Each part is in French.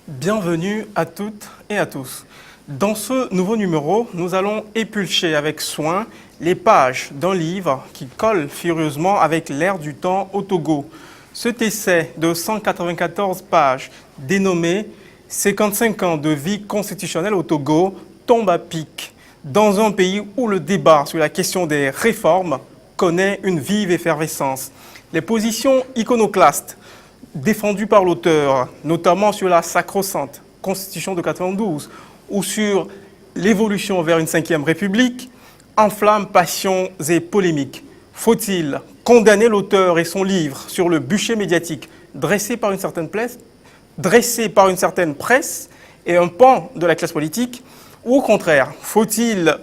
Bienvenue à toutes et à tous. Dans ce nouveau numéro, nous allons éplucher avec soin les pages d'un livre qui colle furieusement avec l'ère du temps au Togo. Cet essai de 194 pages, dénommé « 55 ans de vie constitutionnelle au Togo », tombe à pic dans un pays où le débat sur la question des réformes connaît une vive effervescence. Les positions iconoclastes défendues par l'auteur, notamment sur la sacro-sainte Constitution de 92 ou sur l'évolution vers une 5e République, enflamment passions et polémiques. Faut-il condamner l'auteur et son livre sur le bûcher médiatique dressé par une certaine presse et un pan de la classe politique, ou au contraire, faut-il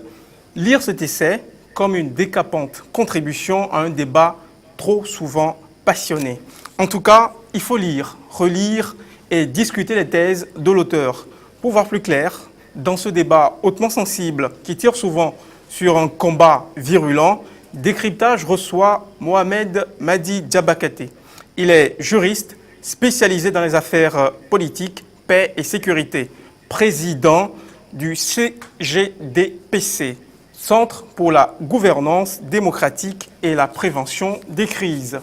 lire cet essai comme une décapante contribution à un débat trop souvent passionné? En tout cas, il faut lire, relire et discuter les thèses de l'auteur. Pour voir plus clair, dans ce débat hautement sensible qui tire souvent sur un combat virulent, Décryptage reçoit Mohamed Madi Diabakate. Il est juriste spécialisé dans les affaires politiques, paix et sécurité, président du CGDPC, Centre pour la gouvernance démocratique et la prévention des crises.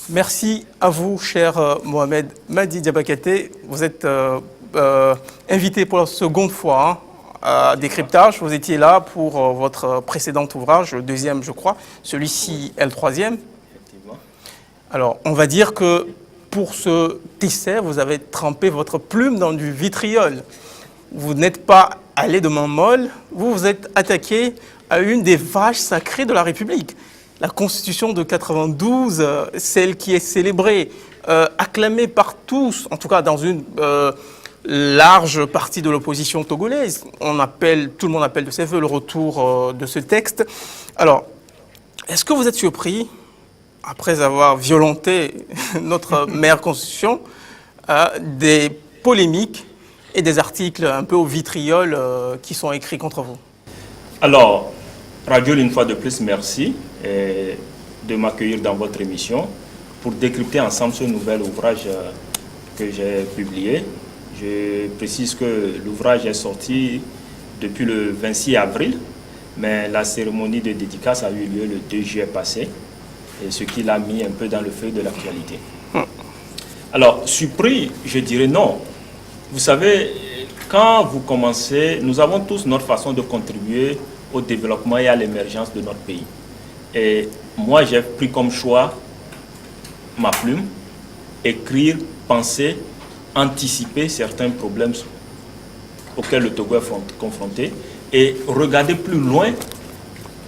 Merci à vous, cher Mohamed Madi Diabakate. Vous êtes invité pour la seconde fois à Décryptage. Vous étiez là pour votre précédent ouvrage, le deuxième, je crois. Celui-ci est le troisième. Effectivement. Alors, on va dire que pour ce essai, vous avez trempé votre plume dans du vitriol. Vous n'êtes pas allé de main molle, vous vous êtes attaqué à une des vaches sacrées de la République. La Constitution de 92, celle qui est célébrée, acclamée par tous, en tout cas dans une large partie de l'opposition togolaise. Tout le monde appelle de ses voeux le retour de ce texte. Alors, est-ce que vous êtes surpris, après avoir violenté notre mère Constitution, des polémiques et des articles un peu au vitriol qui sont écrits contre vous? Alors, Radio, une fois de plus, merci de m'accueillir dans votre émission pour décrypter ensemble ce nouvel ouvrage que j'ai publié. Je précise que l'ouvrage est sorti depuis le 26 avril, mais la cérémonie de dédicace a eu lieu le 2 juillet passé, et ce qui l'a mis un peu dans le feu de l'actualité. Alors, surpris, je dirais non. Vous savez, quand vous commencez, nous avons tous notre façon de contribuer au développement et à l'émergence de notre pays. Et moi, j'ai pris comme choix ma plume, écrire, penser, anticiper certains problèmes auxquels le Togo est confronté et regarder plus loin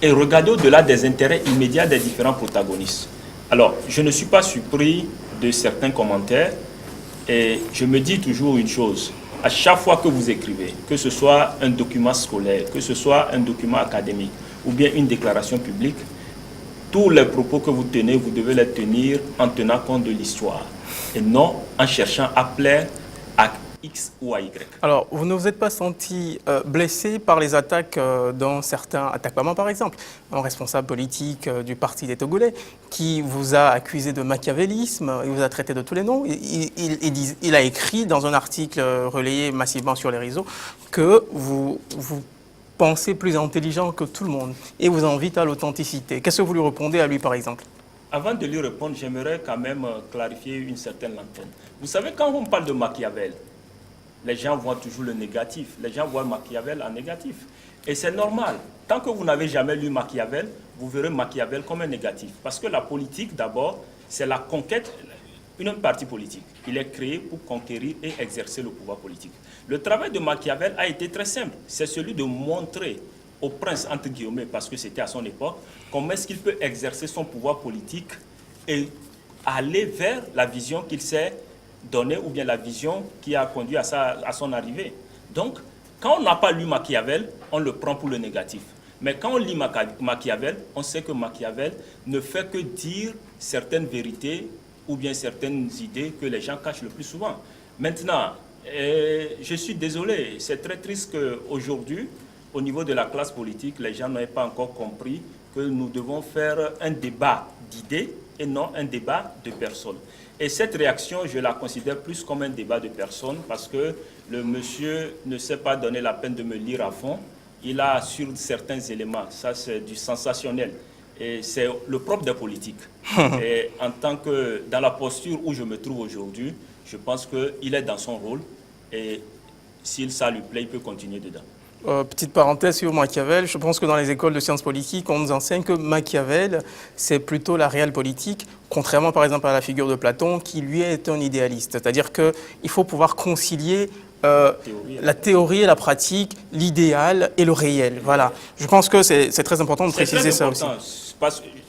et regarder au-delà des intérêts immédiats des différents protagonistes. Alors, je ne suis pas surpris de certains commentaires et je me dis toujours une chose. À chaque fois que vous écrivez, que ce soit un document scolaire, que ce soit un document académique ou bien une déclaration publique, tous les propos que vous tenez, vous devez les tenir en tenant compte de l'histoire et non en cherchant à plaire à X ou à Y. Alors, vous ne vous êtes pas senti blessé par les attaques d'un certain Atakpama, par exemple, un responsable politique du Parti des Togolais, qui vous a accusé de machiavélisme, il vous a traité de tous les noms. Il a écrit dans un article relayé massivement sur les réseaux que vous pensez plus intelligent que tout le monde et vous invite à l'authenticité. Qu'est-ce que vous lui répondez à lui, par exemple? Avant de lui répondre, j'aimerais quand même clarifier une certaine lanterne. Vous savez, quand on parle de Machiavel, les gens voient toujours le négatif. Les gens voient Machiavel en négatif. Et c'est normal. Tant que vous n'avez jamais lu Machiavel, vous verrez Machiavel comme un négatif. Parce que la politique, d'abord, c'est la conquête, une partie politique. Il est créé pour conquérir et exercer le pouvoir politique. Le travail de Machiavel a été très simple. C'est celui de montrer au prince, entre guillemets, parce que c'était à son époque, comment est-ce qu'il peut exercer son pouvoir politique et aller vers la vision qu'il s'est donnée ou bien la vision qui a conduit à son arrivée. Donc, quand on n'a pas lu Machiavel, on le prend pour le négatif. Mais quand on lit Machiavel, on sait que Machiavel ne fait que dire certaines vérités ou bien certaines idées que les gens cachent le plus souvent. Maintenant, je suis désolé, c'est très triste qu'aujourd'hui, au niveau de la classe politique, les gens n'aient pas encore compris que nous devons faire un débat d'idées et non un débat de personnes. Et cette réaction, je la considère plus comme un débat de personnes parce que le monsieur ne s'est pas donné la peine de me lire à fond. Il a sur certains éléments, ça c'est du sensationnel. Et c'est le propre des politiques. Et en tant que, dans la posture où je me trouve aujourd'hui, je pense qu'il est dans son rôle et si ça lui plaît, il peut continuer dedans. Petite parenthèse sur Machiavel, je pense que dans les écoles de sciences politiques, on nous enseigne que Machiavel, c'est plutôt la réelle politique, contrairement par exemple à la figure de Platon, qui lui est un idéaliste. C'est-à-dire qu'il faut pouvoir concilier la théorie et la pratique, l'idéal et le réel. Voilà. Je pense que c'est très important de préciser ça aussi.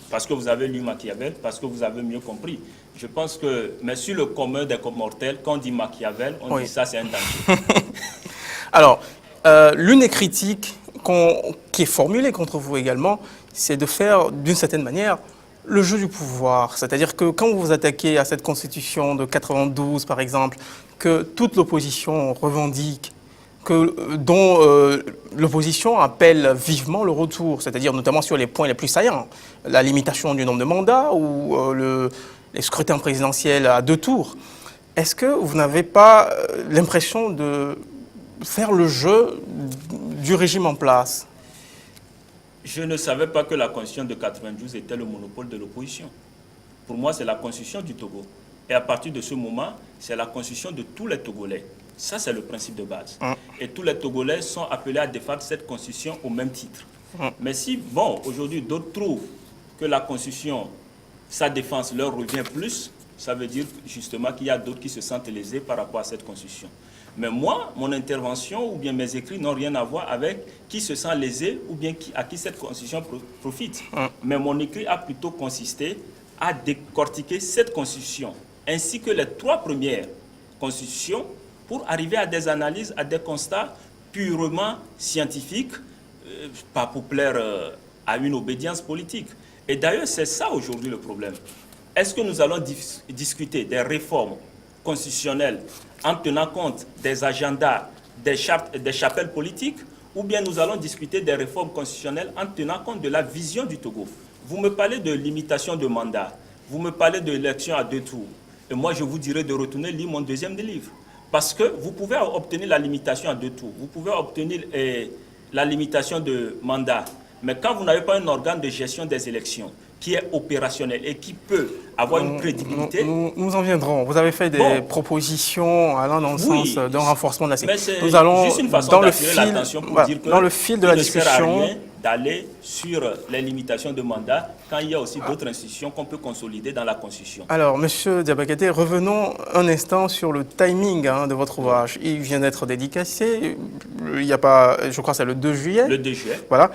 Parce que vous avez lu Machiavel, parce que vous avez mieux compris. Je pense que, mais sur le commun des mortels, quand on dit Machiavel, on dit ça, c'est un danger. Alors, l'une des critiques qui est formulée contre vous également, c'est de faire, d'une certaine manière, le jeu du pouvoir. C'est-à-dire que quand vous vous attaquez à cette constitution de 92, par exemple, que toute l'opposition revendique, dont l'opposition appelle vivement le retour, c'est-à-dire notamment sur les points les plus saillants, la limitation du nombre de mandats ou les scrutins présidentiels à 2 tours. Est-ce que vous n'avez pas l'impression de faire le jeu du régime en place? Je ne savais pas que la constitution de 92 était le monopole de l'opposition. Pour moi, c'est la constitution du Togo. Et à partir de ce moment, c'est la constitution de tous les Togolais. Ça, c'est le principe de base. Et tous les Togolais sont appelés à défendre cette constitution au même titre. Mais si, bon, aujourd'hui, d'autres trouvent que la constitution, sa défense leur revient plus, ça veut dire justement qu'il y a d'autres qui se sentent lésés par rapport à cette constitution. Mais moi, mon intervention ou bien mes écrits n'ont rien à voir avec qui se sent lésé ou bien à qui cette constitution profite. Mais mon écrit a plutôt consisté à décortiquer cette constitution, ainsi que les 3 premières constitutions, pour arriver à des analyses, à des constats purement scientifiques, pas pour plaire à une obédience politique. Et d'ailleurs, c'est ça aujourd'hui le problème. Est-ce que nous allons discuter des réformes constitutionnelles en tenant compte des agendas, des chapelles politiques, ou bien nous allons discuter des réformes constitutionnelles en tenant compte de la vision du Togo? Vous me parlez de limitation de mandat, vous me parlez de l'élection à 2 tours, et moi je vous dirais de retourner lire mon 2e livre. Parce que vous pouvez obtenir la limitation à 2 tours, vous pouvez obtenir la limitation de mandat, mais quand vous n'avez pas un organe de gestion des élections qui est opérationnel et qui peut avoir une crédibilité... Nous en viendrons. Vous avez fait des propositions allant dans le sens d'un renforcement de la sécurité. Nous allons juste une façon d'attirer l'attention pour dire que dans le fil de la discussion, d'aller sur les limitations de mandat quand il y a aussi d'autres institutions qu'on peut consolider dans la Constitution. Alors, Monsieur Diabakate, revenons un instant sur le timing de votre ouvrage. Il vient d'être dédicacé, il n'y a pas, je crois que c'est le 2 juillet. Le 2 juillet. Voilà.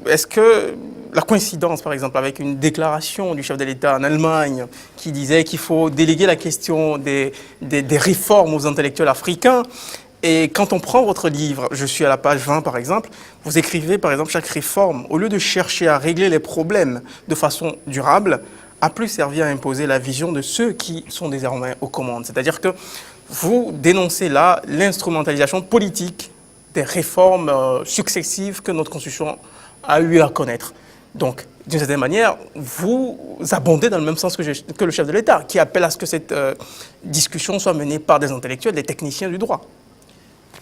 Est-ce que la coïncidence, par exemple, avec une déclaration du chef de l'État en Allemagne qui disait qu'il faut déléguer la question des réformes aux intellectuels africains. Et quand on prend votre livre, je suis à la page 20 par exemple, vous écrivez par exemple chaque réforme, au lieu de chercher à régler les problèmes de façon durable, a plus servi à imposer la vision de ceux qui sont désormais aux commandes. C'est-à-dire que vous dénoncez là l'instrumentalisation politique des réformes successives que notre Constitution a eu à connaître. Donc, d'une certaine manière, vous abondez dans le même sens que le chef de l'État, qui appelle à ce que cette discussion soit menée par des intellectuels, des techniciens du droit.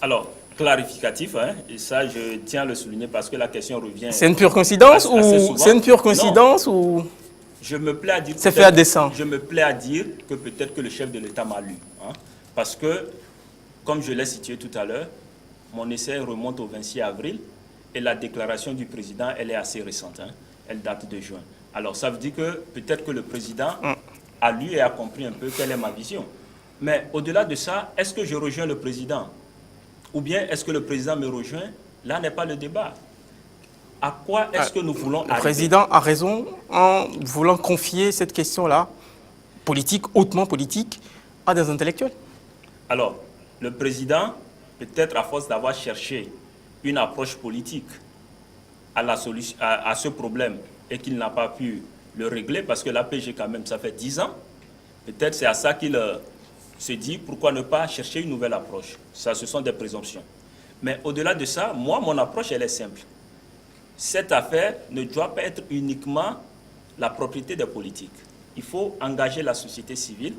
Alors, clarificatif, et ça je tiens à le souligner parce que la question revient... C'est une pure coïncidence ou c'est une pure coïncidence ou... Je me plais à dire... C'est fait à dessein. Je me plais à dire que peut-être que le chef de l'État m'a lu. Parce que, comme je l'ai situé tout à l'heure, mon essai remonte au 26 avril et la déclaration du président, elle est assez récente. Elle date de juin. Alors, ça veut dire que peut-être que le président a lu et a compris un peu quelle est ma vision. Mais au-delà de ça, est-ce que je rejoins le président? Ou bien est-ce que le président me rejoint? Là n'est pas le débat. À quoi est-ce que nous voulons arriver? Le président a raison en voulant confier cette question-là, politique, hautement politique, à des intellectuels. Alors, le président, peut-être à force d'avoir cherché une approche politique à ce problème et qu'il n'a pas pu le régler, parce que l'APG quand même, ça fait 10 ans, peut-être c'est à ça qu'il se dit pourquoi ne pas chercher une nouvelle approche. Ça, ce sont des présomptions. Mais au-delà de ça, moi, mon approche, elle est simple. Cette affaire ne doit pas être uniquement la propriété des politiques. il faut engager la société civile,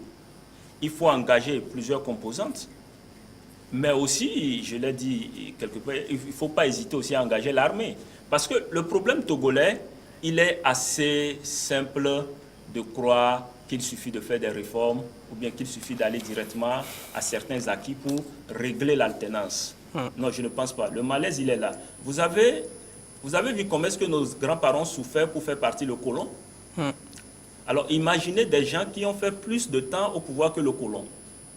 il faut engager plusieurs composantes, mais aussi, je l'ai dit quelque part, il ne faut pas hésiter aussi à engager l'armée. Parce que le problème togolais, il est assez simple de croire qu'il suffit de faire des réformes ou bien qu'il suffit d'aller directement à certains acquis pour régler l'alternance. Non, je ne pense pas. Le malaise, il est là. Vous avez vu comment est-ce que nos grands-parents souffraient pour faire partie le colon? Alors, imaginez des gens qui ont fait plus de temps au pouvoir que le colon.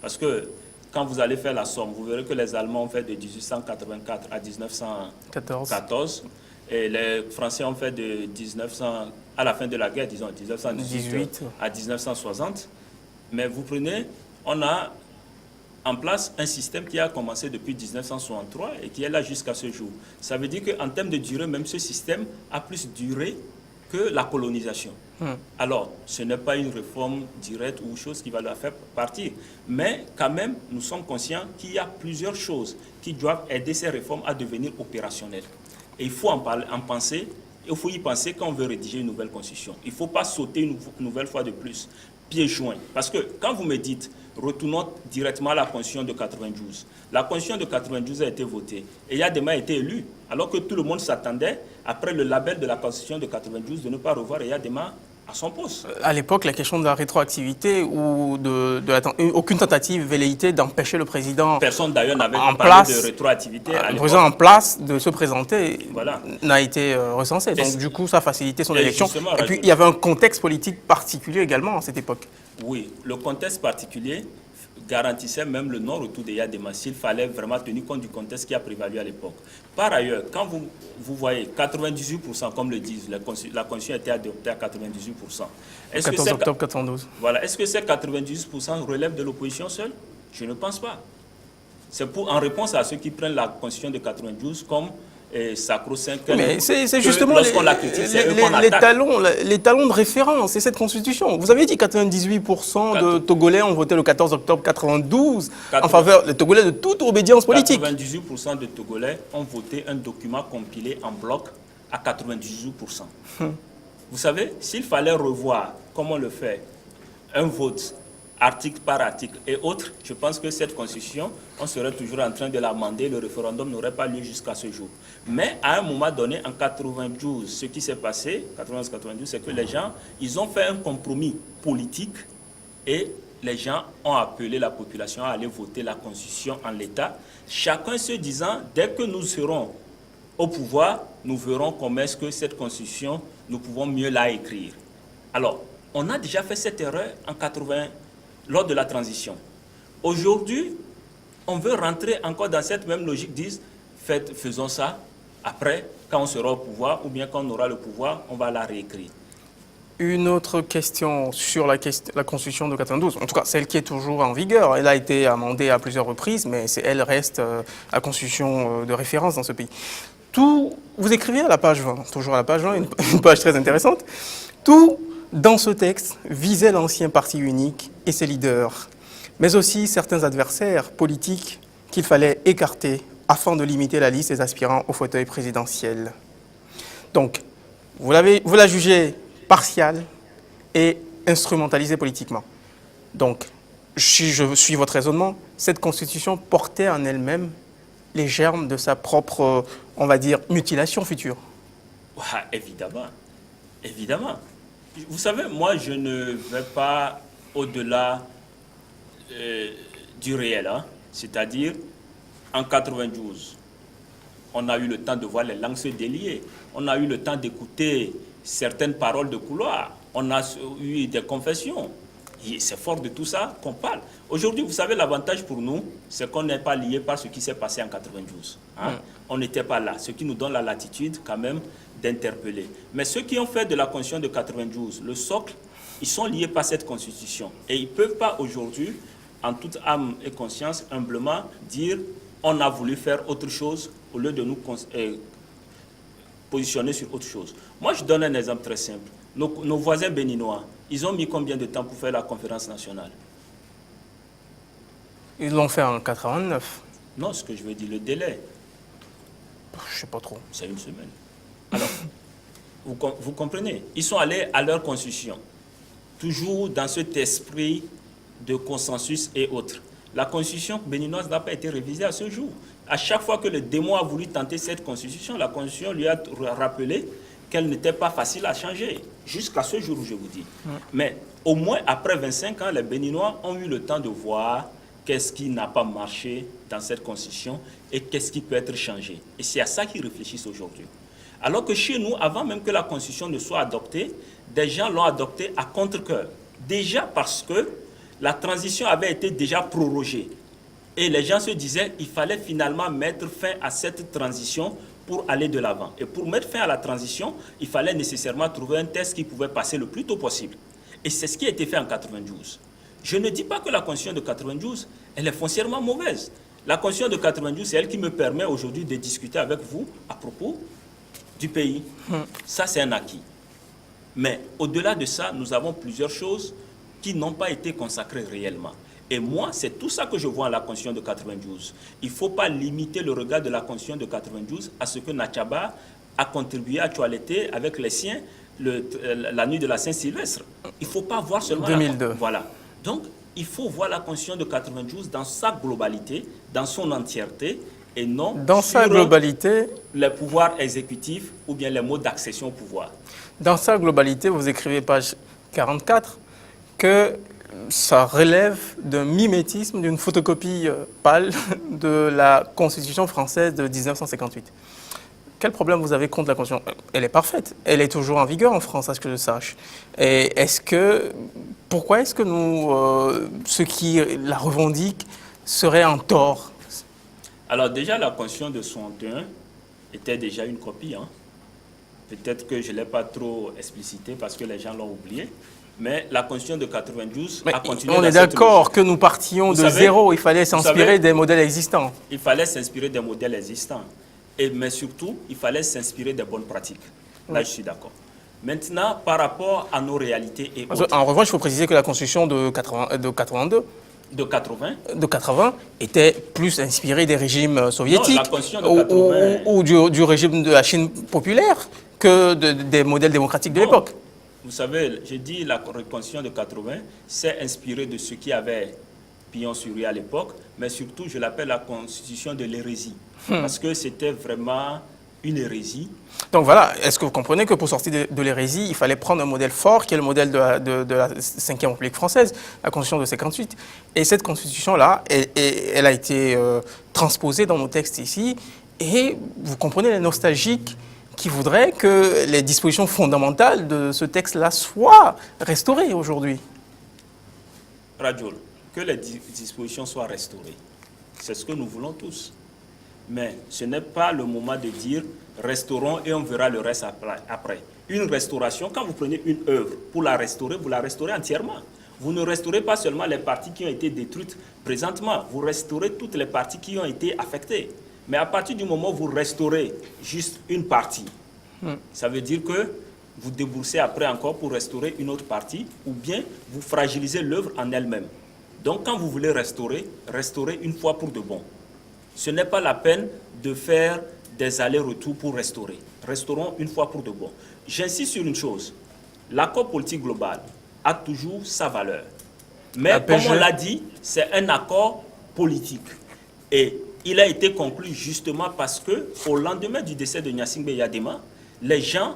Parce que quand vous allez faire la somme, vous verrez que les Allemands ont fait de 1884 à 1914. Et les Français ont fait de 1900, à la fin de la guerre, disons, 1918 à 1960. Mais vous prenez, on a en place un système qui a commencé depuis 1963 et qui est là jusqu'à ce jour. Ça veut dire qu'en termes de durée, même ce système a plus duré que la colonisation. Alors, ce n'est pas une réforme directe ou chose qui va la faire partir. Mais quand même, nous sommes conscients qu'il y a plusieurs choses qui doivent aider ces réformes à devenir opérationnelles. Et il faut penser, il faut y penser quand on veut rédiger une nouvelle constitution. Il ne faut pas sauter une nouvelle fois de plus, pieds joints. Parce que quand vous me dites, retournons directement à la constitution de 92. La constitution de 92 a été votée et Yadema a été élu, alors que tout le monde s'attendait, après le label de la constitution de 92, de ne pas revoir Yadema à son poste. À l'époque, la question de la rétroactivité ou aucune tentative velléité d'empêcher le président. Personne d'ailleurs n'avait parlé de rétroactivité à l'époque. Le président en place de se présenter voilà. N'a été recensé. Donc du coup, ça a facilité son élection. Et puis il y avait un contexte politique particulier également à cette époque. Oui, le contexte particulier garantissait même le non-retour de Yadema s'il fallait vraiment tenir compte du contexte qui a prévalu à l'époque. Par ailleurs, quand vous voyez 98%, comme le disent, la Constitution a été adoptée à 98%. 14 octobre 92. Voilà. Est-ce que ces 98% relèvent de l'opposition seule? Je ne pense pas. C'est en réponse à ceux qui prennent la Constitution de 92 comme sacro-saint. Mais c'est justement les talons de référence, c'est cette constitution. Vous avez dit 98% de Togolais ont voté le 14 octobre 92 en faveur des Togolais de toute obédience politique. 98% de Togolais ont voté un document compilé en bloc à 98%. Vous savez, s'il fallait revoir comment on le fait, un vote article par article et autres, je pense que cette constitution, on serait toujours en train de l'amender, le référendum n'aurait pas lieu jusqu'à ce jour. Mais à un moment donné, en 92, ce qui s'est passé, 91-92, c'est que les gens, ils ont fait un compromis politique et les gens ont appelé la population à aller voter la constitution en l'état, chacun se disant, dès que nous serons au pouvoir, nous verrons comment est-ce que cette constitution, nous pouvons mieux la écrire. Alors, on a déjà fait cette erreur en 80 lors de la transition. Aujourd'hui, on veut rentrer encore dans cette même logique, disent, faisons ça, après, quand on sera au pouvoir, ou bien quand on aura le pouvoir, on va la réécrire. Une autre question sur la Constitution de 92, en tout cas celle qui est toujours en vigueur, elle a été amendée à plusieurs reprises, mais elle reste la Constitution de référence dans ce pays. Vous écrivez à la page 20, toujours à la page 20, une page très intéressante, tout dans ce texte visait l'ancien parti unique et ses leaders, mais aussi certains adversaires politiques qu'il fallait écarter afin de limiter la liste des aspirants au fauteuil présidentiel. Donc, vous la jugez partiale et instrumentalisée politiquement. Donc, si je suis votre raisonnement, cette constitution portait en elle-même les germes de sa propre, on va dire, mutilation future. Ouais, évidemment, évidemment. Vous savez, moi, je ne vais pas au-delà du réel. Hein. C'est-à-dire, en 92, on a eu le temps de voir les langues se délier. On a eu le temps d'écouter certaines paroles de couloir. On a eu des confessions. C'est fort de tout ça qu'on parle. Aujourd'hui, vous savez, l'avantage pour nous, c'est qu'on n'est pas lié par ce qui s'est passé en 92. Hein? On n'était pas là, ce qui nous donne la latitude quand même d'interpeller. Mais ceux qui ont fait de la Constitution de 92 le socle, ils sont liés par cette Constitution. Et ils ne peuvent pas aujourd'hui, en toute âme et conscience, humblement dire on a voulu faire autre chose au lieu de nous positionner sur autre chose. Moi, je donne un exemple très simple. Nos voisins béninois, ils ont mis combien de temps pour faire la conférence nationale? Ils l'ont fait en 89. Non, ce que je veux dire, le délai. Je ne sais pas trop. C'est une semaine. Alors, vous comprenez? Ils sont allés à leur constitution. toujours dans cet esprit de consensus et autres. La constitution béninoise n'a pas été révisée à ce jour. À chaque fois que le démon a voulu tenter cette constitution, la constitution lui a rappelé qu'elle n'était pas facile à changer, jusqu'à ce jour où je vous dis. Mais au moins après 25 ans, les Béninois ont eu le temps de voir qu'est-ce qui n'a pas marché dans cette constitution et qu'est-ce qui peut être changé. Et c'est à ça qu'ils réfléchissent aujourd'hui. Alors que chez nous, avant même que la constitution ne soit adoptée, des gens l'ont adoptée à contre-cœur. Déjà parce que la transition avait été déjà prorogée. Et les gens se disaient qu'il fallait finalement mettre fin à cette transition pour aller de l'avant. Et pour mettre fin à la transition, il fallait nécessairement trouver un texte qui pouvait passer le plus tôt possible. Et c'est ce qui a été fait en 92. Je ne dis pas que la constitution de 92, elle est foncièrement mauvaise. La constitution de 92, c'est elle qui me permet aujourd'hui de discuter avec vous à propos du pays. Ça, c'est un acquis. Mais au-delà de ça, nous avons plusieurs choses qui n'ont pas été consacrées réellement. Et moi, c'est tout ça que je vois à la Constitution de 92. Il ne faut pas limiter le regard de la Constitution de 92 à ce que Natchaba a contribué à toiletter avec les siens la nuit de la Saint-Sylvestre. Il ne faut pas voir seulement 2002. Voilà. Donc, il faut voir la Constitution de 92 dans sa globalité, dans son entièreté, et non dans sur sa globalité, les pouvoirs exécutifs ou bien les modes d'accession au pouvoir. Dans sa globalité, vous écrivez page 44 que ça relève d'un mimétisme, d'une photocopie pâle de la Constitution française de 1958. Quel problème vous avez contre la Constitution? Elle est parfaite, elle est toujours en vigueur en France, à ce que je sache. Et pourquoi est-ce que ceux qui la revendiquent, seraient en tort? Alors déjà, la Constitution de 61 était déjà une copie. Peut-être que je ne l'ai pas trop explicité parce que les gens l'ont oublié. Mais la Constitution de 92 a continué. On est d'accord que nous partions de zéro. Il fallait s'inspirer des modèles existants. Il fallait s'inspirer des modèles existants. Mais surtout, il fallait s'inspirer des bonnes pratiques. Là, je suis d'accord. Maintenant, par rapport à nos réalités et autres. En revanche, il faut préciser que la Constitution de 82, de 80 était plus inspirée des régimes soviétiques. Non, la Constitution de 80... ou du régime de la Chine populaire que des modèles démocratiques de l'époque. Vous savez, je dis la Constitution de 80 s'est inspirée de ce qui avait pignon sur rue à l'époque, mais surtout, je l'appelle la Constitution de l'hérésie, parce que c'était vraiment une hérésie. Donc voilà, est-ce que vous comprenez que pour sortir de l'hérésie, il fallait prendre un modèle fort, qui est le modèle de la 5e République française, la Constitution de 58. Et cette Constitution-là, elle a été transposée dans nos textes ici, et vous comprenez les nostalgiques qui voudraient que les dispositions fondamentales de ce texte-là soient restaurées aujourd'hui. Rajol, que les dispositions soient restaurées, c'est ce que nous voulons tous. Mais ce n'est pas le moment de dire restaurons et on verra le reste après. Une restauration, quand vous prenez une œuvre pour la restaurer, vous la restaurez entièrement. Vous ne restaurez pas seulement les parties qui ont été détruites présentement, vous restaurez toutes les parties qui ont été affectées. Mais à partir du moment où vous restaurez juste une partie, ça veut dire que vous déboursez après encore pour restaurer une autre partie, ou bien vous fragilisez l'œuvre en elle-même. Donc quand vous voulez restaurer, restaurez une fois pour de bon. Ce n'est pas la peine de faire des allers-retours pour restaurer. Restaurons une fois pour de bon. J'insiste sur une chose, l'accord politique global a toujours sa valeur. Mais comme on l'a dit, c'est un accord politique. Et il a été conclu justement parce qu'au lendemain du décès de Gnassingbé Eyadema, les gens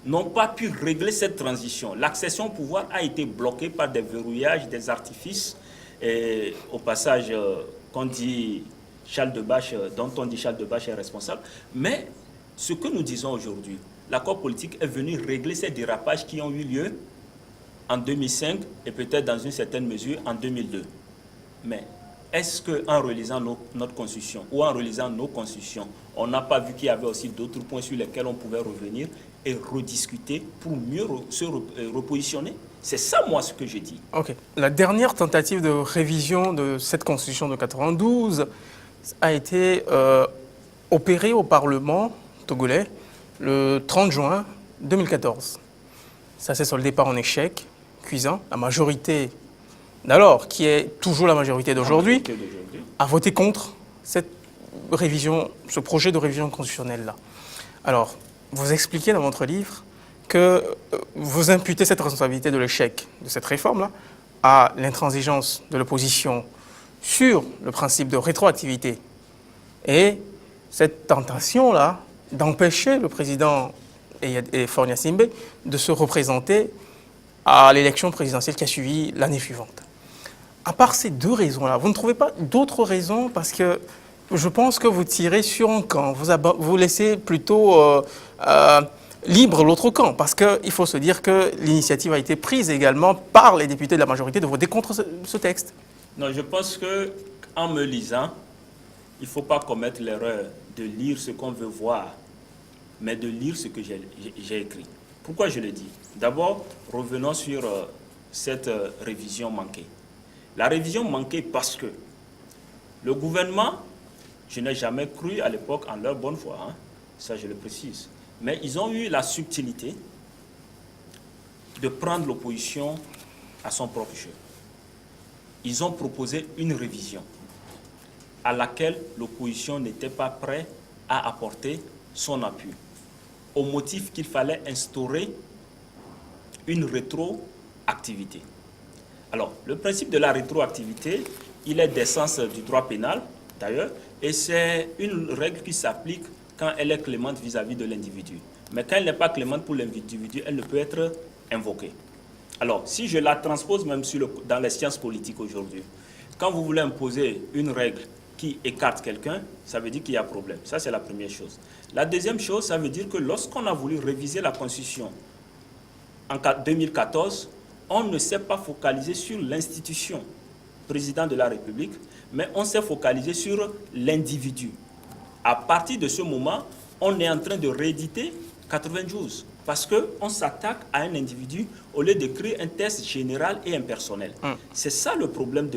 n'ont pas pu régler cette transition. L'accession au pouvoir a été bloquée par des verrouillages, des artifices. Et au passage, qu'on dit Charles Debache, dont on dit Charles Debache est responsable. Mais ce que nous disons aujourd'hui, l'accord politique est venu régler ces dérapages qui ont eu lieu en 2005 et peut-être dans une certaine mesure en 2002. Mais est-ce qu'en relisant notre constitution ou en relisant nos constitutions, on n'a pas vu qu'il y avait aussi d'autres points sur lesquels on pouvait revenir et rediscuter pour mieux se repositionner? C'est ça, moi, ce que je dis. Ok. La dernière tentative de révision de cette constitution de 92 a été opérée au Parlement togolais le 30 juin 2014. Ça s'est soldé par un échec cuisant. La majorité d'alors, qui est toujours la majorité d'aujourd'hui, a voté contre cette révision, ce projet de révision constitutionnelle-là. Alors, vous expliquez dans votre livre que vous imputez cette responsabilité de l'échec de cette réforme-là à l'intransigeance de l'opposition sur le principe de rétroactivité et cette tentation-là d'empêcher le président Faure Gnassingbé de se représenter à l'élection présidentielle qui a suivi l'année suivante. À part ces deux raisons-là, vous ne trouvez pas d'autres raisons? Parce que je pense que vous tirez sur un camp, vous laissez plutôt libre l'autre camp, parce qu'il faut se dire que l'initiative a été prise également par les députés de la majorité de voter contre ce texte. Non, je pense qu'en me lisant, il ne faut pas commettre l'erreur de lire ce qu'on veut voir, mais de lire ce que j'ai écrit. Pourquoi je le dis? D'abord, revenons sur cette révision manquée. La révision manquée parce que le gouvernement, je n'ai jamais cru à l'époque en leur bonne foi, hein, ça je le précise, mais ils ont eu la subtilité de prendre l'opposition à son propre jeu. Ils ont proposé une révision à laquelle l'opposition n'était pas prête à apporter son appui, au motif qu'il fallait instaurer une rétroactivité. Alors, le principe de la rétroactivité, il est d'essence du droit pénal, d'ailleurs, et c'est une règle qui s'applique quand elle est clémente vis-à-vis de l'individu. Mais quand elle n'est pas clémente pour l'individu, elle ne peut être invoquée. Alors, si je la transpose même dans les sciences politiques aujourd'hui, quand vous voulez imposer une règle qui écarte quelqu'un, ça veut dire qu'il y a problème. Ça, c'est la première chose. La deuxième chose, ça veut dire que lorsqu'on a voulu réviser la Constitution en 2014, on ne s'est pas focalisé sur l'institution président de la République, mais on s'est focalisé sur l'individu. À partir de ce moment, on est en train de rééditer 92, parce qu'on s'attaque à un individu au lieu de créer un test général et impersonnel. C'est ça le problème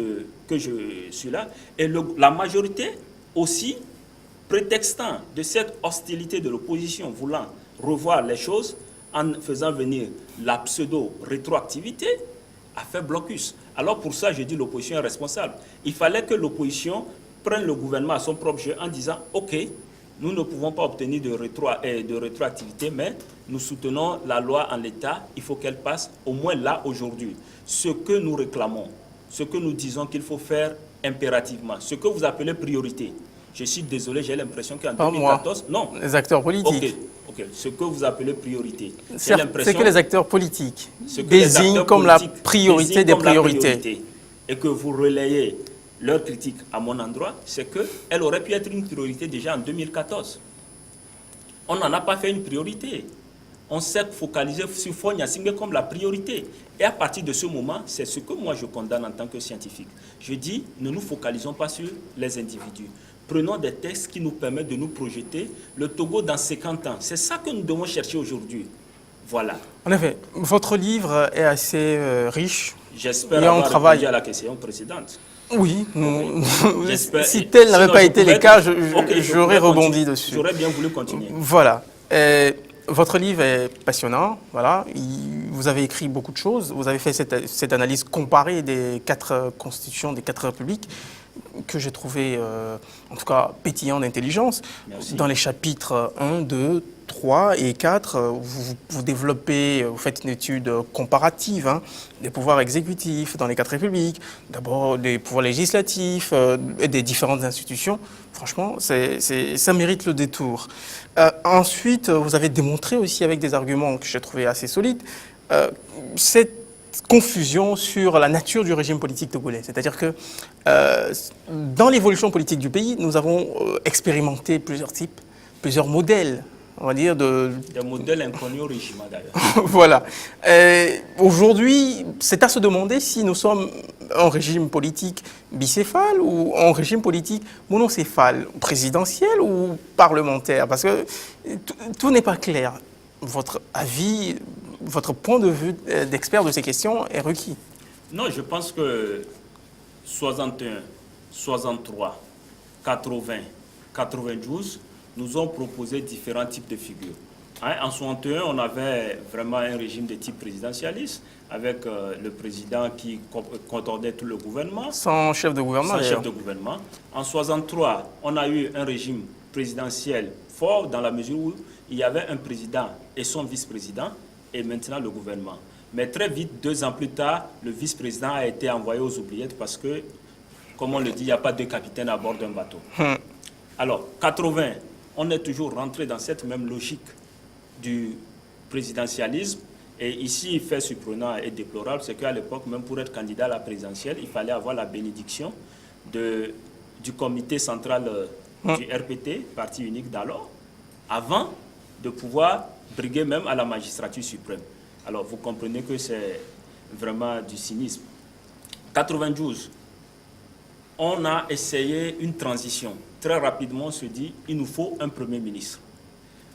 que je suis là. Et la majorité aussi, prétextant de cette hostilité de l'opposition, voulant revoir les choses, en faisant venir la pseudo-rétroactivité, a fait blocus. Alors pour ça, je dis l'opposition est responsable. Il fallait que l'opposition prenne le gouvernement à son propre jeu en disant « Ok, nous ne pouvons pas obtenir de rétroactivité, mais nous soutenons la loi en l'état, il faut qu'elle passe au moins là aujourd'hui. Ce que nous réclamons, ce que nous disons qu'il faut faire impérativement, ce que vous appelez priorité. Je suis désolé, j'ai l'impression qu'en 2014... Non, les acteurs politiques. Ok, ce que vous appelez priorité. C'est que les acteurs politiques désignent comme la priorité des priorités. Et que vous relayez leur critique à mon endroit, c'est qu'elle aurait pu être une priorité déjà en 2014. On n'en a pas fait une priorité. On s'est focalisé sur Faure Gnassingbé comme la priorité. Et à partir de ce moment, c'est ce que moi je condamne en tant que scientifique. Je dis, ne nous focalisons pas sur les individus. Prenons des textes qui nous permettent de nous projeter le Togo dans 50 ans. C'est ça que nous devons chercher aujourd'hui. Voilà. En effet, votre livre est assez riche. J'espère avoir répondu à la question précédente. Oui, si tel n'avait pas été le cas, j'aurais rebondi dessus. J'aurais bien voulu continuer. Voilà. Votre livre est passionnant. Voilà. Vous avez écrit beaucoup de choses. Vous avez fait cette analyse comparée des 4 constitutions, des 4 républiques, que j'ai trouvé, en tout cas, pétillant d'intelligence. Dans les chapitres 1, 2, 3 et 4, vous développez, vous faites une étude comparative des pouvoirs exécutifs dans les 4 républiques, d'abord des pouvoirs législatifs et des différentes institutions. Franchement, ça mérite le détour. Ensuite, vous avez démontré aussi avec des arguments que j'ai trouvé assez solides, cette confusion sur la nature du régime politique togolais. C'est-à-dire que dans l'évolution politique du pays, nous avons expérimenté plusieurs types, plusieurs modèles, on va dire des modèles inconnus au régime d'ailleurs. Voilà. Aujourd'hui, c'est à se demander si nous sommes un régime politique bicéphale ou un régime politique monocéphale, présidentiel ou parlementaire, parce que tout n'est pas clair. Votre avis, votre point de vue d'expert de ces questions est requis. Non, je pense que 61, 63, 80, 92 nous ont proposé différents types de figures. En 61, on avait vraiment un régime de type présidentialiste, avec le président qui coordonnait tout le gouvernement. Sans chef de gouvernement. Sans chef de gouvernement. En 63, on a eu un régime présidentiel fort dans la mesure où il y avait un président et son vice-président et maintenant le gouvernement. Mais très vite, 2 ans plus tard, le vice-président a été envoyé aux oubliettes parce que, comme on le dit, il n'y a pas de capitaine à bord d'un bateau. Alors, 80, on est toujours rentré dans cette même logique du présidentialisme. Et ici, fait surprenant et déplorable, c'est qu'à l'époque, même pour être candidat à la présidentielle, il fallait avoir la bénédiction du comité central du RPT, parti unique d'alors, avant de pouvoir briguer même à la magistrature suprême. Alors, vous comprenez que c'est vraiment du cynisme. 92, on a essayé une transition. Très rapidement, on se dit, il nous faut un Premier ministre.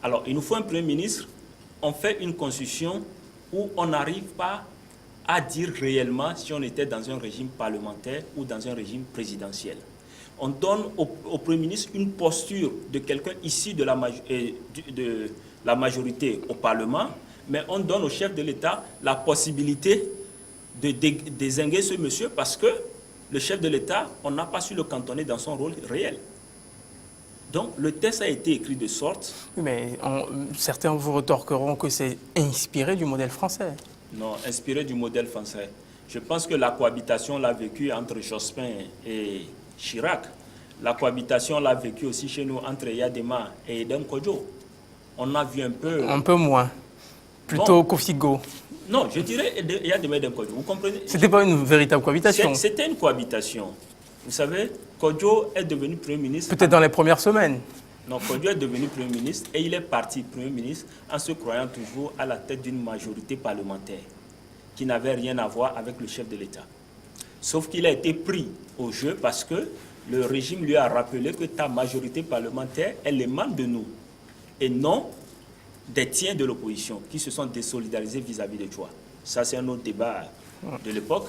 Alors, il nous faut un Premier ministre, on fait une constitution où on n'arrive pas à dire réellement si on était dans un régime parlementaire ou dans un régime présidentiel. On donne au Premier ministre une posture de quelqu'un issu de la majorité au Parlement, mais on donne au chef de l'État la possibilité de dézinguer ce monsieur parce que le chef de l'État, on n'a pas su le cantonner dans son rôle réel. Donc, le texte a été écrit de sorte... Oui, mais certains vous retorqueront que c'est inspiré du modèle français. Non, inspiré du modèle français. Je pense que la cohabitation l'a vécu entre Jospin et Chirac. La cohabitation l'a vécu aussi chez nous entre Yadema et Edem Kodjo. On a vu un peu... Un peu moins. Plutôt Kofigo. Non, je dirais Yadema et Edem Kodjo. Vous comprenez? C'était pas une véritable cohabitation. C'était une cohabitation. Vous savez, Kodjo est devenu Premier ministre... Peut-être dans les premières semaines. Non, Kodjo est devenu Premier ministre et il est parti Premier ministre en se croyant toujours à la tête d'une majorité parlementaire qui n'avait rien à voir avec le chef de l'État. Sauf qu'il a été pris au jeu parce que le régime lui a rappelé que ta majorité parlementaire, elle émane de nous et non des tiens de l'opposition qui se sont désolidarisés vis-à-vis de toi. Ça, c'est un autre débat de l'époque.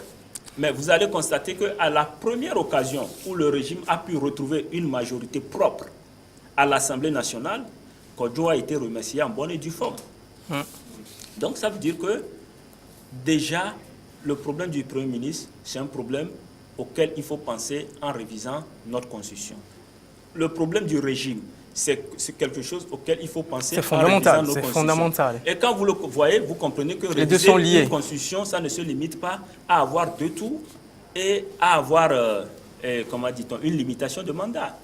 Mais vous allez constater qu'à la première occasion où le régime a pu retrouver une majorité propre à l'Assemblée nationale, Kodjo a été remercié en bonne et due forme. Donc ça veut dire que déjà, le problème du Premier ministre, c'est un problème auquel il faut penser en révisant notre Constitution. Le problème du régime, c'est quelque chose auquel il faut penser en révisant notre Constitution. C'est fondamental. Et quand vous le voyez, vous comprenez que réviser une Constitution, ça ne se limite pas à avoir 2 tours et à avoir, comment dit-on, une limitation de mandat.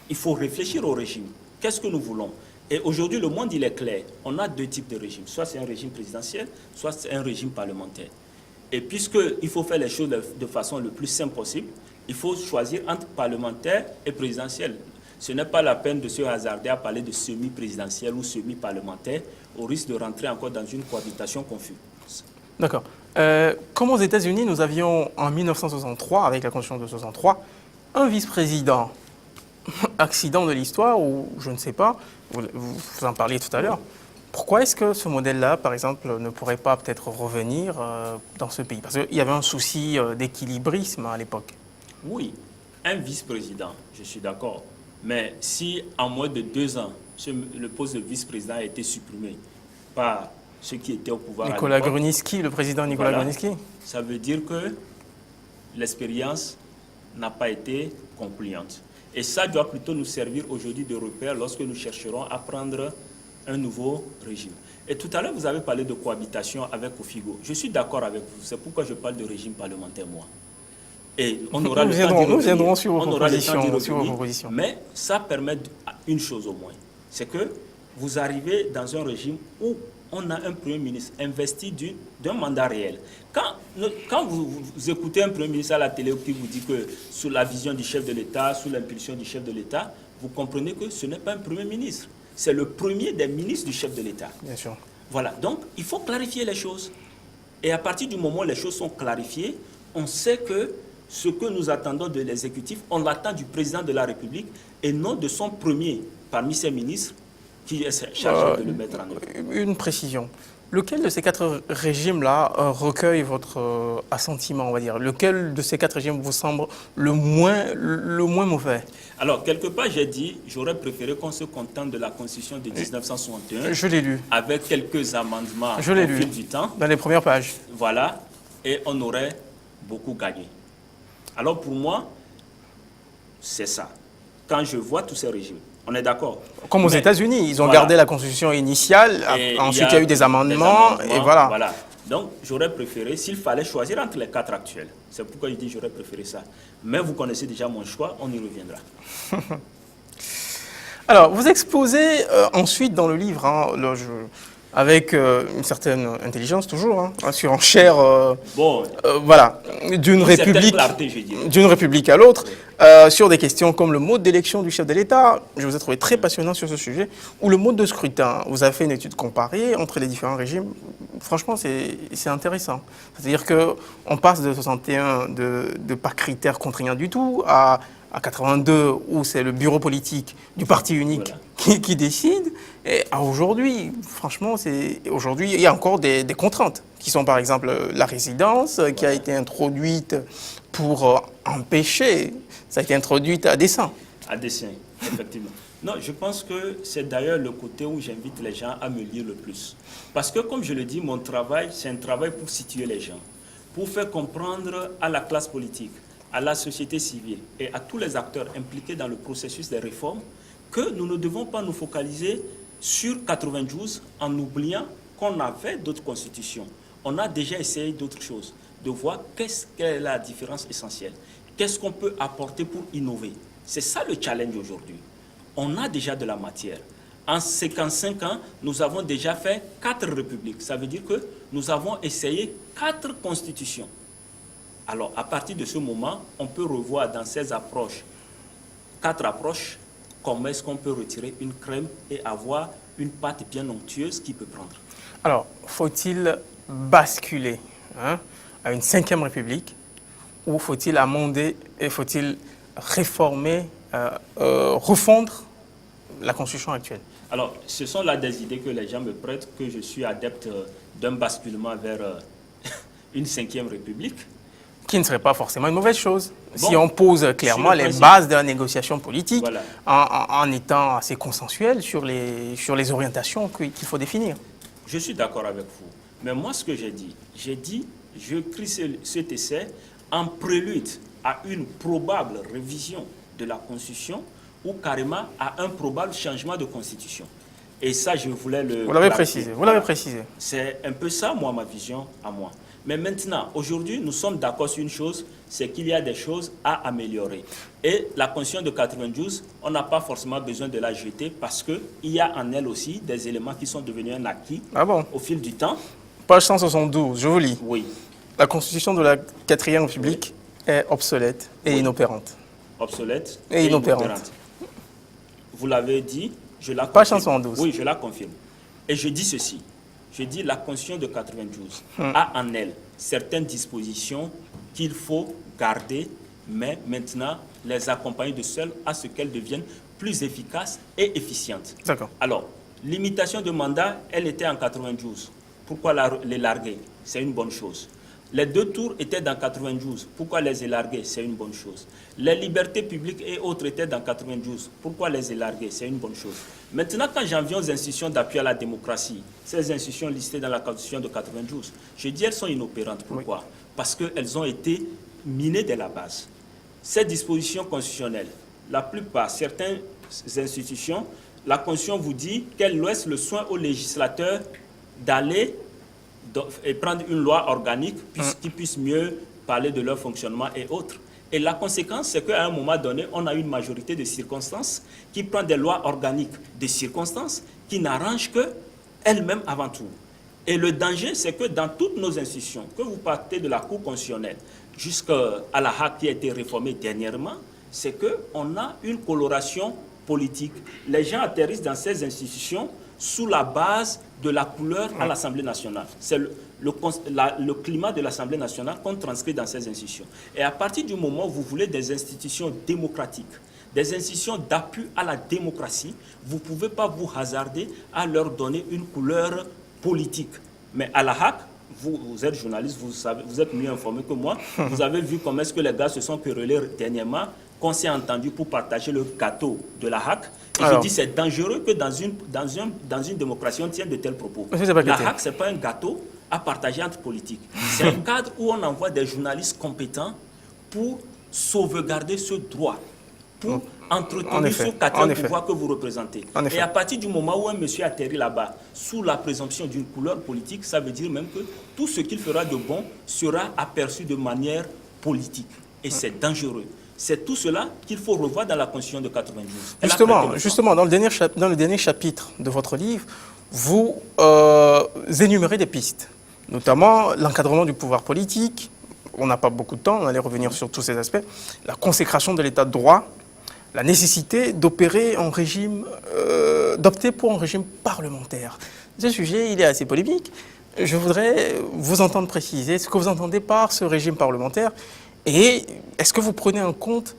Il faut réfléchir au régime. Qu'est-ce que nous voulons? Et aujourd'hui, le monde, il est clair. On a 2 types de régimes. Soit c'est un régime présidentiel, soit c'est un régime parlementaire. Et puisqu'il faut faire les choses de façon le plus simple possible, il faut choisir entre parlementaire et présidentiel. Ce n'est pas la peine de se hasarder à parler de semi-présidentiel ou semi-parlementaire, au risque de rentrer encore dans une cohabitation confuse. D'accord. Comme aux États-Unis, nous avions en 1963, avec la Constitution de 1963, un vice-président. Accident de l'histoire, ou je ne sais pas, vous en parliez tout à l'heure. Pourquoi est-ce que ce modèle-là, par exemple, ne pourrait pas peut-être revenir dans ce pays? Parce qu'il y avait un souci d'équilibrisme à l'époque. Oui, un vice-président, je suis d'accord. Mais si en moins de 2 ans, le poste de vice-président a été supprimé par ceux qui étaient au pouvoir Nicolas Grunitzky, le président Nicolas Grunitzky. Ça veut dire que l'expérience n'a pas été concluante. Et ça doit plutôt nous servir aujourd'hui de repère lorsque nous chercherons à prendre un nouveau régime. Et tout à l'heure, vous avez parlé de cohabitation avec Kofigo. Je suis d'accord avec vous. C'est pourquoi je parle de régime parlementaire, moi. Et on aura le temps nous viendrons sur vos propositions. Mais ça permet une chose au moins. C'est que vous arrivez dans un régime où on a un Premier ministre investi d'un mandat réel. Quand vous écoutez un Premier ministre à la télé qui vous dit que sous la vision du chef de l'État, sous l'impulsion du chef de l'État, vous comprenez que ce n'est pas un Premier ministre. C'est le premier des ministres du chef de l'État. Bien sûr. Voilà, donc il faut clarifier les choses. Et à partir du moment où les choses sont clarifiées, on sait que ce que nous attendons de l'exécutif, on l'attend du président de la République et non de son premier parmi ses ministres qui est chargé de le mettre en œuvre. Une précision. Lequel de ces 4 régimes-là recueille votre assentiment, on va dire? Lequel de ces 4 régimes vous semble le moins mauvais? Alors, quelque part, j'ai dit, j'aurais préféré qu'on se contente de la Constitution de 1961. Je l'ai lu. Avec quelques amendements au fil du temps. Dans les premières pages. Voilà, et on aurait beaucoup gagné. Alors, pour moi, c'est ça. quand je vois tous ces régimes. On est d'accord. Comme aux Mais, États-Unis, ils ont voilà. gardé la constitution initiale, Et ensuite il y a eu des amendements, et voilà. Donc, j'aurais préféré, s'il fallait choisir entre les 4 actuels, c'est pourquoi je dis j'aurais préféré ça. Mais vous connaissez déjà mon choix, on y reviendra. Alors, vous exposez ensuite dans le livre, avec une certaine intelligence toujours, surenchère, voilà, d'une république à l'autre, sur des questions comme le mode d'élection du chef de l'État. Je vous ai trouvé très passionnant sur ce sujet, ou le mode de scrutin. Vous avez fait une étude comparée entre les différents régimes. Franchement, c'est intéressant. C'est-à-dire qu'on passe de 61 de pas critères contraignants du tout à 82 où c'est le bureau politique du parti unique qui décide, et à aujourd'hui, franchement, aujourd'hui il y a encore des contraintes qui sont par exemple la résidence qui a été introduite pour empêcher, ça a été introduite à dessein. À dessein, effectivement. Non, je pense que c'est d'ailleurs le côté où j'invite les gens à me lire le plus. Parce que comme je le dis, mon travail, c'est un travail pour situer les gens, pour faire comprendre à la classe politique, à la société civile et à tous les acteurs impliqués dans le processus des réformes que nous ne devons pas nous focaliser sur 92 en oubliant qu'on avait d'autres constitutions. On a déjà essayé d'autres choses, de voir qu'est-ce qu'est la différence essentielle, qu'est-ce qu'on peut apporter pour innover. C'est ça le challenge aujourd'hui. On a déjà de la matière. En 55 ans, nous avons déjà fait 4 républiques. Ça veut dire que nous avons essayé 4 constitutions. Alors, à partir de ce moment, on peut revoir dans ces approches, 4 approches, comment est-ce qu'on peut retirer une crème et avoir une pâte bien onctueuse qui peut prendre. Alors, faut-il basculer à une 5e république ou faut-il amender et faut-il réformer, refondre la constitution actuelle? Alors, ce sont là des idées que les gens me prêtent, que je suis adepte d'un basculement vers une 5e république. Qui ne serait pas forcément une mauvaise chose, si on pose clairement les bases de la négociation politique, en étant assez consensuel sur les orientations qu'il faut définir. Je suis d'accord avec vous. Mais moi, ce que j'ai dit, je crie cet essai en prélude à une probable révision de la Constitution ou carrément à un probable changement de Constitution. Et ça, je voulais le... Vous l'avez précisé, vous l'avez précisé. C'est un peu ça, moi, ma vision à moi. Mais maintenant, aujourd'hui, nous sommes d'accord sur une chose, c'est qu'il y a des choses à améliorer. Et la Constitution de 92, on n'a pas forcément besoin de la jeter parce qu'il y a en elle aussi des éléments qui sont devenus un acquis au fil du temps. Page 172, je vous lis. Oui. La Constitution de la 4e République est obsolète et inopérante. Obsolète et inopérante. Vous l'avez dit, je la confirme. Page 172. Oui, je la confirme. Et je dis ceci. Je dis la Constitution de 92 a en elle certaines dispositions qu'il faut garder, mais maintenant les accompagner de celles à ce qu'elles deviennent plus efficaces et efficientes. D'accord. Alors, limitation de mandat, elle était en 92. Pourquoi les larguer? C'est une bonne chose. Les 2 tours étaient dans 92. Pourquoi les élarguer? C'est une bonne chose. Les libertés publiques et autres étaient dans 92. Pourquoi les élarguer? C'est une bonne chose. Maintenant, quand j'en viens aux institutions d'appui à la démocratie, ces institutions listées dans la Constitution de 92, je dis elles sont inopérantes. Pourquoi? Oui. Parce qu'elles ont été minées dès la base. Ces dispositions constitutionnelles, la plupart, certaines institutions, la Constitution vous dit qu'elle laisse le soin aux législateurs d'aller et prendre une loi organique qui puisse mieux parler de leur fonctionnement et autres. Et la conséquence, c'est qu'à un moment donné, on a une majorité de circonstances qui prend des lois organiques de circonstances qui n'arrangent qu'elles-mêmes avant tout. Et le danger, c'est que dans toutes nos institutions, que vous partez de la Cour constitutionnelle jusqu'à la HAC qui a été réformée dernièrement, c'est qu'on a une coloration politique. Les gens atterrissent dans ces institutions sous la base de la couleur à l'Assemblée nationale. C'est le climat de l'Assemblée nationale qu'on transcrit dans ces institutions. Et à partir du moment où vous voulez des institutions démocratiques, des institutions d'appui à la démocratie, vous ne pouvez pas vous hasarder à leur donner une couleur politique. Mais à la HAC, vous êtes journaliste, vous êtes mieux informé que moi, vous avez vu comment est-ce que les gars se sont querellés dernièrement, qu'on s'est entendu pour partager le gâteau de la HAC. Et je dis c'est dangereux que dans une démocratie, on tienne de tels propos. La HAC, ce n'est pas un gâteau à partager entre politiques. C'est un cadre où on envoie des journalistes compétents pour sauvegarder ce droit, pour entretenu sur 4 pouvoirs que vous représentez. Et à partir du moment où un monsieur atterrit là-bas, sous la présomption d'une couleur politique, ça veut dire même que tout ce qu'il fera de bon sera aperçu de manière politique. Et c'est dangereux. C'est tout cela qu'il faut revoir dans la Constitution de 92. Justement, dans le dernier chapitre de votre livre, vous énumérez des pistes, notamment l'encadrement du pouvoir politique. On n'a pas beaucoup de temps, on allait revenir sur tous ces aspects. La consécration de l'état de droit, la nécessité d'opter pour un régime parlementaire. Ce sujet, il est assez polémique. Je voudrais vous entendre préciser ce que vous entendez par ce régime parlementaire et est-ce que vous prenez en compte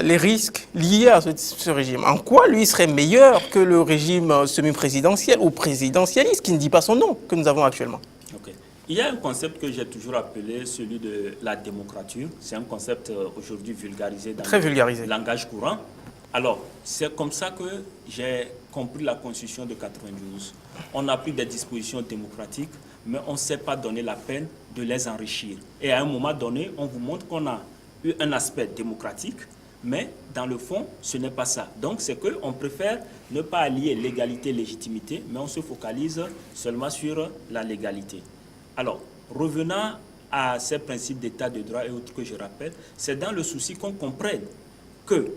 les risques liés à ce régime. En quoi lui serait meilleur que le régime semi-présidentiel ou présidentialiste, qui ne dit pas son nom, que nous avons actuellement? Okay. Il y a un concept que j'ai toujours appelé celui de la démocrature. C'est un concept aujourd'hui vulgarisé dans le langage courant. Alors, c'est comme ça que j'ai compris la Constitution de 92. On a pris des dispositions démocratiques, mais on ne s'est pas donné la peine de les enrichir. Et à un moment donné, on vous montre qu'on a eu un aspect démocratique, mais dans le fond, ce n'est pas ça. Donc, c'est qu'on préfère ne pas allier légalité et légitimité, mais on se focalise seulement sur la légalité. Alors, revenant à ces principes d'état de droit et autres que je rappelle, c'est dans le souci qu'on comprenne que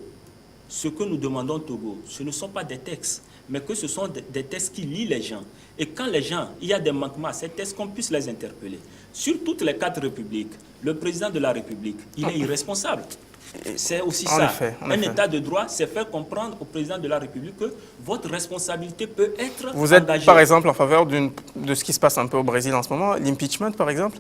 ce que nous demandons au Togo, ce ne sont pas des textes, mais que ce sont des textes qui lient les gens. Et quand les gens, il y a des manquements à ces textes, qu'on puisse les interpeller. Sur toutes les 4 républiques, le président de la République, il est irresponsable. C'est aussi ça. Un état de droit, c'est faire comprendre au président de la République que votre responsabilité peut être Vous êtes, par exemple, en faveur de ce qui se passe un peu au Brésil en ce moment, l'impeachment, par exemple,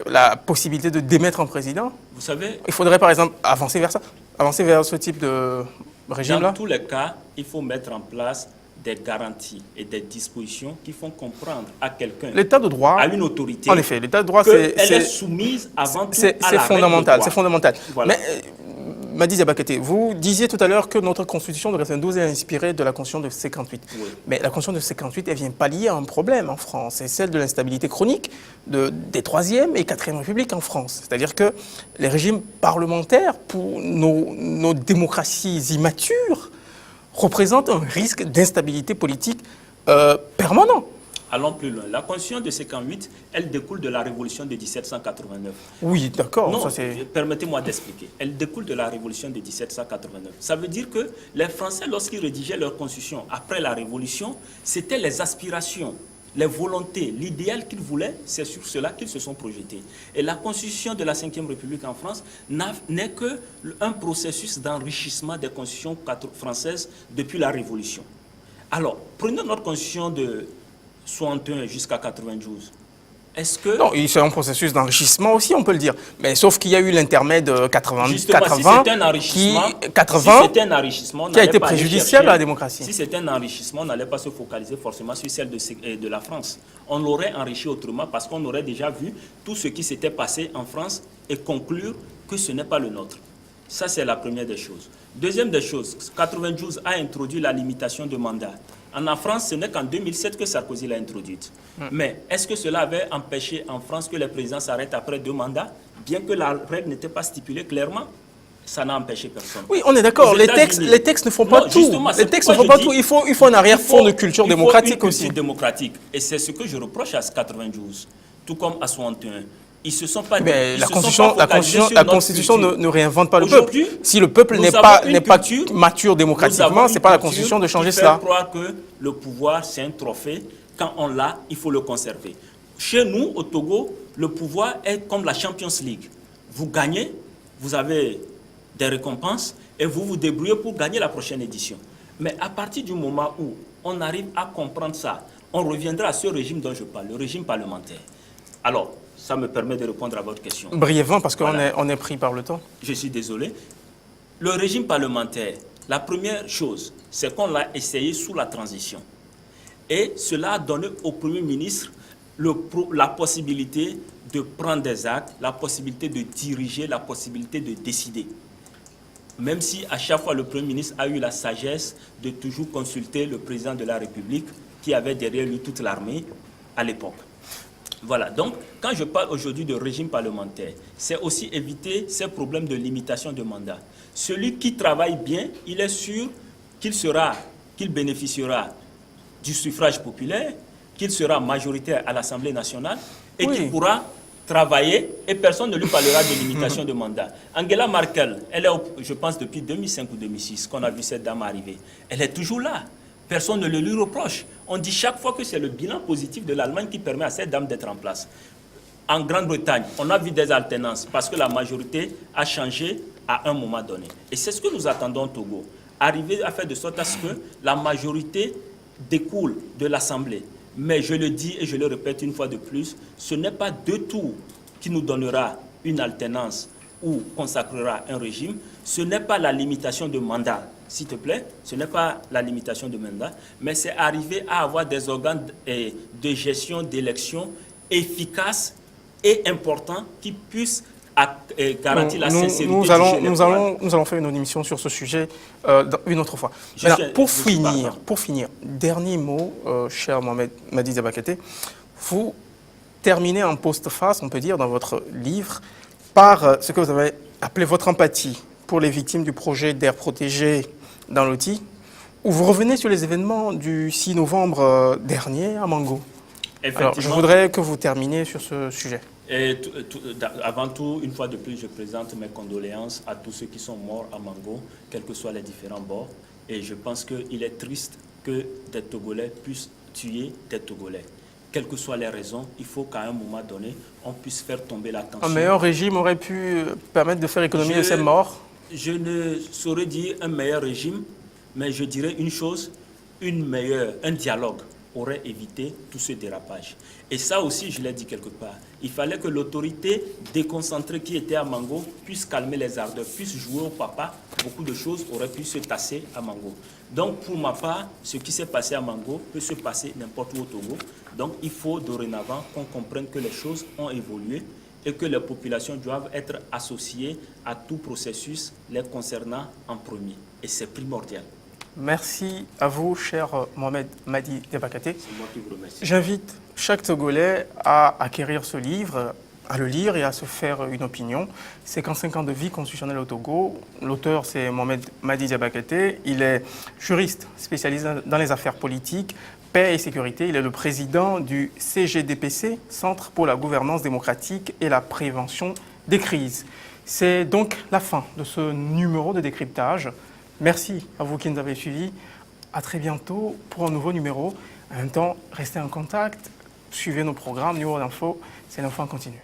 la possibilité de démettre un président. Vous savez, il faudrait, par exemple, avancer vers ça, avancer vers ce type de régime-là. Dans tous les cas, il faut mettre en place des garanties et des dispositions qui font comprendre à quelqu'un, l'état de droit, à une autorité, en effet, l'état de droit, qu'elle est soumise avant tout à la fondamental, c'est fondamental. Voilà. Mais Madi Diabakété, vous disiez tout à l'heure que notre constitution de 92 est inspirée de la constitution de 58. Oui. Mais la constitution de 58, elle vient pallier à un problème en France, c'est celle de l'instabilité chronique des 3e et 4e républiques en France. C'est-à-dire que les régimes parlementaires, pour nos démocraties immatures, représente un risque d'instabilité politique permanent. Allons plus loin. La Constitution de 58, elle découle de la Révolution de 1789. Oui, d'accord. Non, permettez-moi d'expliquer. Elle découle de la Révolution de 1789. Ça veut dire que les Français, lorsqu'ils rédigeaient leur Constitution après la Révolution, c'était les aspirations, les volontés, l'idéal qu'ils voulaient, c'est sur cela qu'ils se sont projetés. Et la Constitution de la Ve République en France n'est qu'un processus d'enrichissement des constitutions françaises depuis la Révolution. Alors, prenons notre Constitution de 61 jusqu'à 92. Est-ce que... Non, c'est un processus d'enrichissement aussi, on peut le dire. Mais sauf qu'il y a eu l'intermède 80 si c'était un enrichissement, qui a été préjudiciable à la démocratie. Si c'était un enrichissement, on n'allait pas se focaliser forcément sur celle de la France. On l'aurait enrichi autrement parce qu'on aurait déjà vu tout ce qui s'était passé en France et conclure que ce n'est pas le nôtre. Ça, c'est la première des choses. Deuxième des choses, 92 a introduit la limitation de mandat. En France, ce n'est qu'en 2007 que Sarkozy l'a introduite. Mais est-ce que cela avait empêché en France que les présidents s'arrêtent après 2 mandats? Bien que la règle n'était pas stipulée clairement, ça n'a empêché personne. Oui, on est d'accord. Les textes ne font pas tout. Les textes ne font pas tout. Il faut un arrière-fond de culture démocratique aussi. Démocratique. Et c'est ce que je reproche à 92, tout comme à 61. Ils se sont pas. Mais la Constitution ne réinvente pas le peuple. Si le peuple n'est pas mature démocratiquement, ce n'est pas la Constitution de changer cela. Il faut croire que le pouvoir, c'est un trophée. Quand on l'a, il faut le conserver. Chez nous, au Togo, le pouvoir est comme la Champions League. Vous gagnez, vous avez des récompenses et vous vous débrouillez pour gagner la prochaine édition. Mais à partir du moment où on arrive à comprendre ça, on reviendra à ce régime dont je parle, le régime parlementaire. Alors, ça me permet de répondre à votre question. Brièvement, parce qu'on est pris par le temps. Je suis désolé. Le régime parlementaire, la première chose, c'est qu'on l'a essayé sous la transition. Et cela a donné au Premier ministre la possibilité de prendre des actes, la possibilité de diriger, la possibilité de décider. Même si à chaque fois le Premier ministre a eu la sagesse de toujours consulter le président de la République qui avait derrière lui toute l'armée à l'époque. Voilà, donc quand je parle aujourd'hui de régime parlementaire, c'est aussi éviter ces problèmes de limitation de mandat. Celui qui travaille bien, il est sûr qu'il bénéficiera du suffrage populaire, qu'il sera majoritaire à l'Assemblée nationale et Oui. qu'il pourra travailler et personne ne lui parlera de limitation de mandat. Angela Merkel, elle est, je pense, depuis 2005 ou 2006 qu'on a vu cette dame arriver. Elle est toujours là. Personne ne le lui reproche. On dit chaque fois que c'est le bilan positif de l'Allemagne qui permet à cette dame d'être en place. En Grande-Bretagne, on a vu des alternances parce que la majorité a changé à un moment donné. Et c'est ce que nous attendons au Togo. Arriver à faire de sorte à ce que la majorité découle de l'Assemblée. Mais je le dis et je le répète une fois de plus, ce n'est pas 2 tours qui nous donnera une alternance ou consacrera un régime. Ce n'est pas la limitation de mandat, s'il te plaît. Ce n'est pas la limitation de mandat, mais c'est arriver à avoir des organes de gestion d'élections efficaces et importants qui puissent garantir la sincérité du jeu électoral. Nous allons faire une émission sur ce sujet une autre fois. Pour finir, dernier mot, cher Mohamed Madi Diabakate, vous terminez en postface, on peut dire, dans votre livre, par ce que vous avez appelé votre empathie pour les victimes du projet d'air protégé dans l'OTI, où vous revenez sur les événements du 6 novembre dernier à Mango. Alors, je voudrais que vous terminiez sur ce sujet. Et avant tout, une fois de plus, je présente mes condoléances à tous ceux qui sont morts à Mango, quels que soient les différents bords. Et je pense qu'il est triste que des Togolais puissent tuer des Togolais. Quelles que soient les raisons, il faut qu'à un moment donné, on puisse faire tomber la tension. Un meilleur régime aurait pu permettre de faire économie de ces morts? Je ne saurais dire un meilleur régime, mais je dirais une chose, un dialogue aurait évité tout ce dérapage. Et ça aussi, je l'ai dit quelque part, il fallait que l'autorité déconcentrée qui était à Mango puisse calmer les ardeurs, puisse jouer au papa. Beaucoup de choses auraient pu se tasser à Mango. Donc, pour ma part, ce qui s'est passé à Mango peut se passer n'importe où au Togo. Donc, il faut dorénavant qu'on comprenne que les choses ont évolué et que les populations doivent être associées à tout processus les concernant en premier. Et c'est primordial. Merci à vous, cher Mohamed Madi Diabakate. C'est moi qui vous remercie. J'invite chaque Togolais à acquérir ce livre, à le lire et à se faire une opinion. 55 ans de vie constitutionnelle au Togo. L'auteur, c'est Mohamed Madi Diabakate. Il est juriste spécialisé dans les affaires politiques, paix et sécurité. Il est le président du CGDPC, Centre pour la gouvernance démocratique et la prévention des crises. C'est donc la fin de ce numéro de décryptage. Merci à vous qui nous avez suivis. À très bientôt pour un nouveau numéro. En même temps, restez en contact, suivez nos programmes, numéro d'info, c'est l'info en continu.